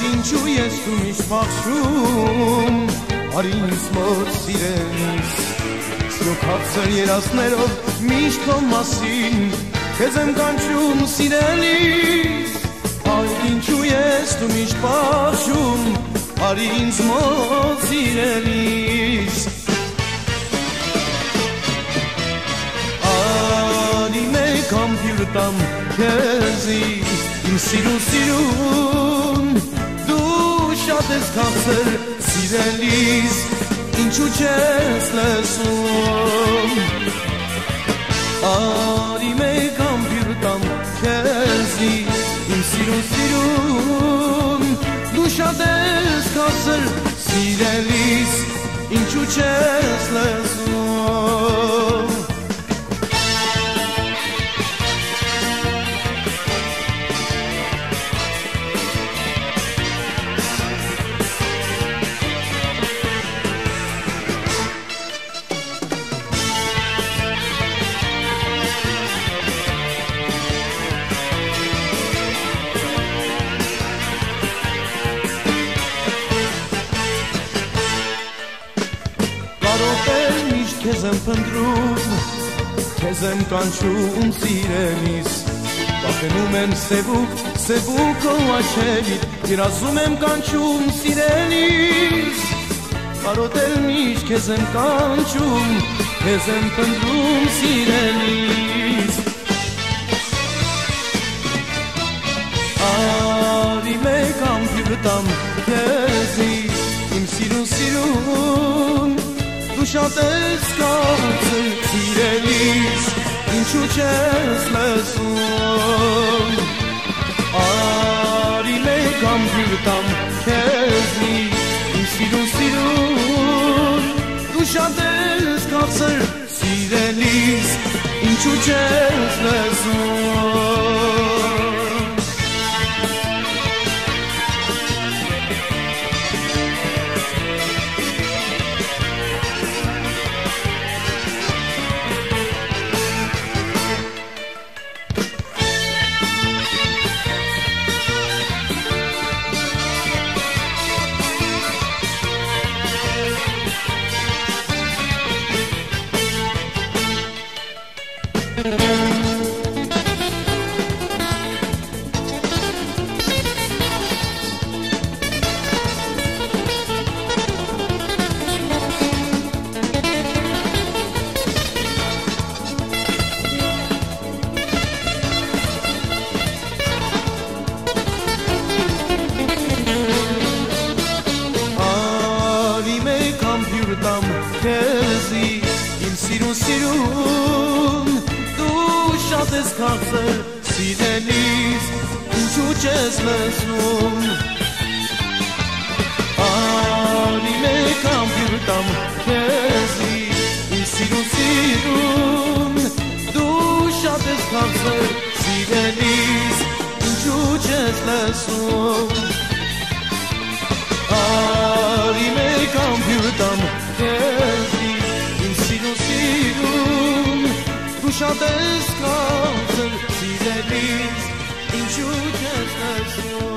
Այդ ինչու ես դու միշտ փախչում Արի ինձ մոտ սիրելիս Սրոք հացը երասներով միշտ քո մասին Քեզ եմ կանչում սիրելիս Այդ ինչու ես դու միշտ փախչում Արի ինձ մոտ սիրելիս Արի մեկ ամպյուր տամ քեզի Իմ սիրուն Դու շատ ես քաղցր սիրելիս Ինչու չես լսում Արի մեկ ամպյուր տամ քեզի Իմ սիրուն Դու շատ ես քաղցր սիրելիս Ինչու չես լսում Քեզ եմ փնտրում, քեզ եմ կանչում սիրելիս Վախենում եմ սևուկ քո աչքերից Երազում եմ կանչում սիրելիս Կարոտել միշտ քեզ եմ կանչում Քեզ եմ փնտրում սիրելիս Արի մեկ ամպյուր տամ քեզի Իմ սիրուն Դու շատ ես քաղցր սիրելիս Ինչու չես լսում Արի մեկ ամպյուր տամ քեզի Իմ սիրուն Դու շատ ես քաղցր սիրելիս Ինչու չես լսում Քեզի իմ սիրուն Դու շատ ես քաղցր սիրելիս Ինչու չես լսում Արի մեկ ամպյուր տամ քեզի Իմ սիրուն Դու շատ ես քաղցր սիրելիս Ինչու չես լսում Արի մեկ ամպյուր տամ քեզի Իմ սիրուն Դու շատ ես քաղցր սիրելիս Ինչու չես լսում